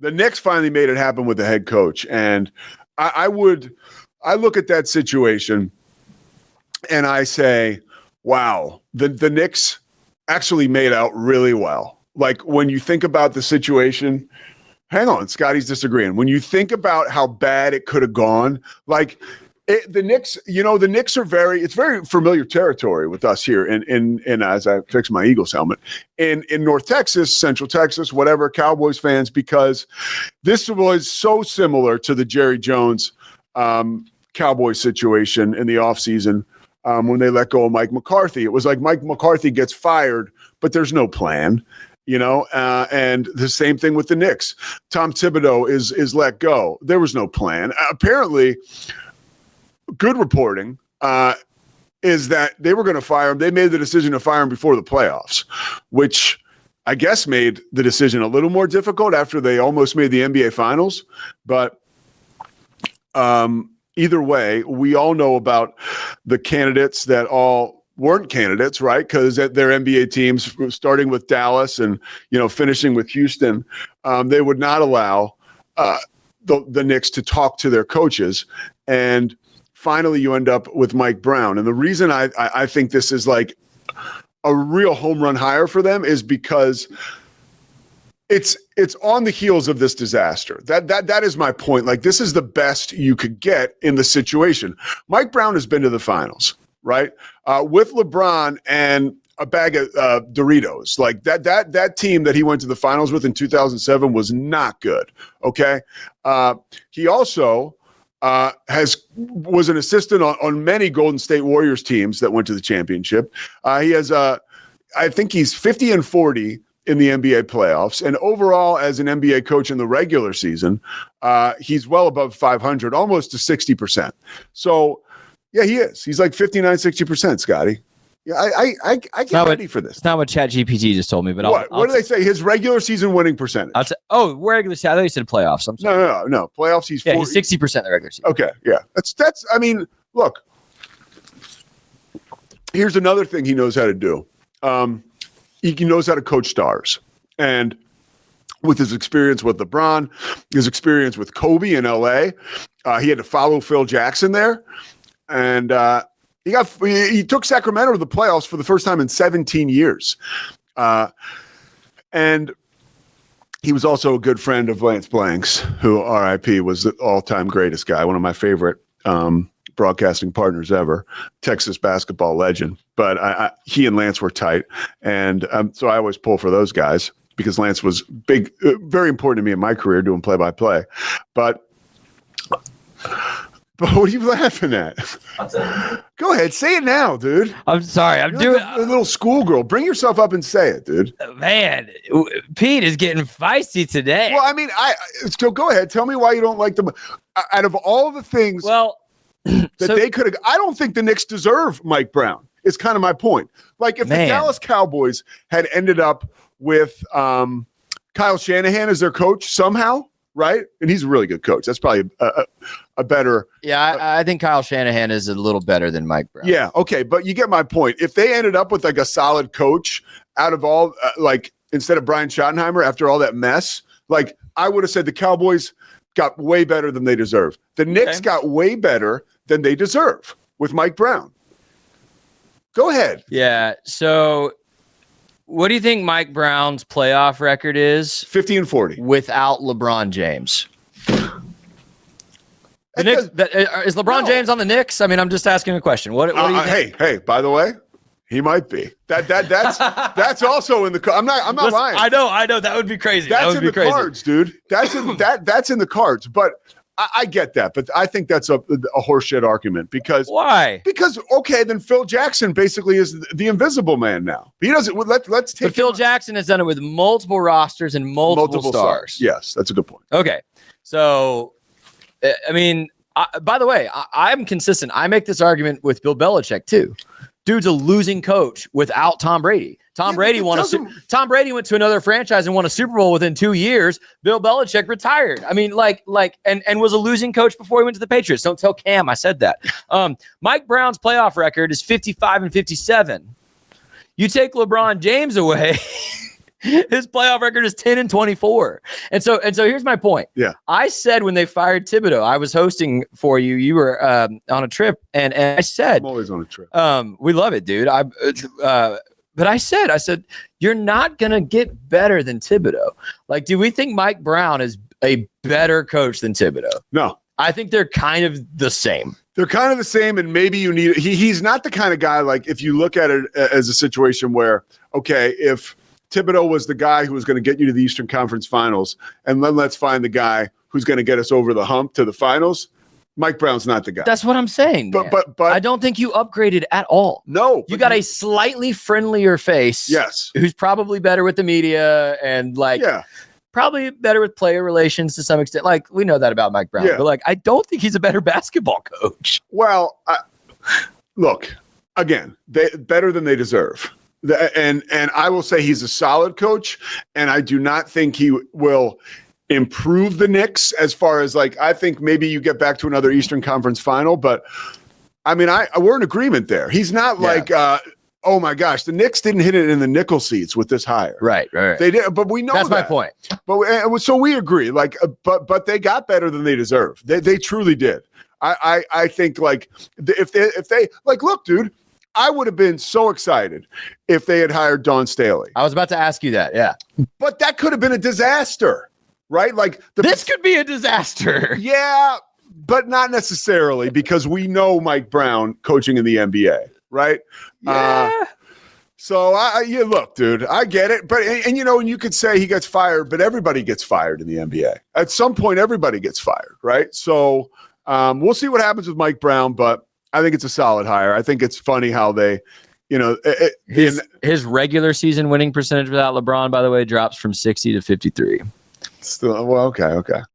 The Knicks finally made it happen with the head coach. And I look at that situation and I say, wow, the Knicks actually made out really well. Like when you think about the situation, hang on, Scotty's disagreeing. When you think about how bad it could have gone, like the Knicks, the Knicks are it's very familiar territory with us here in as I fix my Eagles helmet in North Texas, Central Texas, whatever, Cowboys fans, because this was so similar to the Jerry Jones Cowboys situation in the offseason when they let go of Mike McCarthy. It was like Mike McCarthy gets fired, but there's no plan. And the same thing with the Knicks. Tom Thibodeau is let go. There was no plan. Apparently, good reporting is that they were going to fire him. They made the decision to fire him before the playoffs, which I guess made the decision a little more difficult after they almost made the NBA Finals. But either way, we all know about the candidates that all weren't candidates, right? Because their NBA teams, starting with Dallas and finishing with Houston, they would not allow the Knicks to talk to their coaches. And finally, you end up with Mike Brown. And the reason I think this is like a real home run hire for them is because it's on the heels of this disaster. That is my point. Like, this is the best you could get in the situation. Mike Brown has been to the finals, right? With LeBron and a bag of Doritos. Like that team that he went to the finals with in 2007 was not good. Okay. He also was an assistant on many Golden State Warriors teams that went to the championship. He has I think he's 50-40 in the NBA playoffs. And overall, as an NBA coach in the regular season, he's well above 500, almost to 60%. So, yeah, he is. He's like 59, 60%, Scotty. Yeah, I get ready for this. It's not what ChatGPT just told me, but what do they say? His regular season winning percentage. Regular season. I thought you said playoffs. I'm sorry. No. Playoffs, he's 40. He's 60% the regular season. Okay, yeah. That's. I mean, look. Here's another thing he knows how to do. He knows how to coach stars, and with his experience with LeBron, his experience with Kobe in LA, he had to follow Phil Jackson there, and he took Sacramento to the playoffs for the first time in 17 years. And he was also a good friend of Lance Blanks, who, RIP, was the all-time greatest guy, one of my favorite broadcasting partners ever, Texas basketball legend. But he and Lance were tight. And so I always pull for those guys because Lance was big, very important to me in my career doing play-by-play. But what are you laughing at? Go ahead, say it now, dude. I'm sorry. You're doing like a little schoolgirl. Bring yourself up and say it, dude. Man, Pete is getting feisty today. Well, I mean, so go ahead. Tell me why you don't like them. Out of all the things they could have, I don't think the Knicks deserve Mike Brown. It's kind of my point. Like if the Dallas Cowboys had ended up with Kyle Shanahan as their coach somehow, right? And he's a really good coach. That's probably a better. Yeah, I think Kyle Shanahan is a little better than Mike Brown. Yeah, okay. But you get my point. If they ended up with like a solid coach out of all, instead of Brian Schottenheimer after all that mess, like I would have said the Cowboys got way better than they deserve. The Knicks got way better than they deserve with Mike Brown. Go ahead. Yeah. So what do you think Mike Brown's playoff record is? 50-40. Without LeBron James. The Knicks, is LeBron James on the Knicks? I mean, I'm just asking a question. What do you think? Hey, by the way, he might be. That's also in the I'm not lying. I know that would be crazy. That's in the cards, dude. That's in the cards. But I get that, but I think that's a horseshit argument because why? Because then Phil Jackson basically is the invisible man now. He doesn't. Let's take. But Phil Jackson has done it with multiple rosters and multiple stars. Yes, that's a good point. Okay, so I mean, by the way, I'm consistent. I make this argument with Bill Belichick too. Dude's a losing coach without Tom Brady. Tom Brady went to another franchise and won a Super Bowl within 2 years. Bill Belichick retired. I mean, and was a losing coach before he went to the Patriots. Don't tell Cam I said that. Mike Brown's playoff record is 55-57. You take LeBron James away, His playoff record is 10-24. And so here's my point. Yeah. I said when they fired Thibodeau, I was hosting for you. You were on a trip, and I said, I'm always on a trip. we love it, dude. But I said, you're not gonna get better than Thibodeau. Like, do we think Mike Brown is a better coach than Thibodeau? No. I think they're kind of the same. They're kind of the same, and maybe you need. He's not the kind of guy, like, if you look at it as a situation where, okay, if Thibodeau was the guy who was going to get you to the Eastern Conference Finals, and then let's find the guy who's going to get us over the hump to the finals. Mike Brown's not the guy. That's what I'm saying. But I don't think you upgraded at all. No, you got a slightly friendlier face. Yes, who's probably better with the media and probably better with player relations to some extent. Like, we know that about Mike Brown, but like, I don't think he's a better basketball coach. Well, look, again, better than they deserve. And I will say he's a solid coach, and I do not think he will improve the Knicks as far as, like, I think maybe you get back to another Eastern Conference final, but I mean, we're in agreement there. He's not like, oh my gosh, the Knicks didn't hit it in the nickel seats with this hire. Right. They did, but we know that's my point. But so we agree, like, but they got better than they deserve. They truly did. I think, like, if they like, look, dude, I would have been so excited if they had hired Dawn Staley. I was about to ask you that. Yeah, but that could have been a disaster, right? Like, this could be a disaster. Yeah, but not necessarily, because we know Mike Brown coaching in the NBA. Right. Yeah. So look, dude, I get it. But, and you could say he gets fired, but everybody gets fired in the NBA. At some point, everybody gets fired. Right. So we'll see what happens with Mike Brown, but I think it's a solid hire. I think it's funny how they, his regular season winning percentage without LeBron, by the way, drops from 60 to 53. Still, well, okay.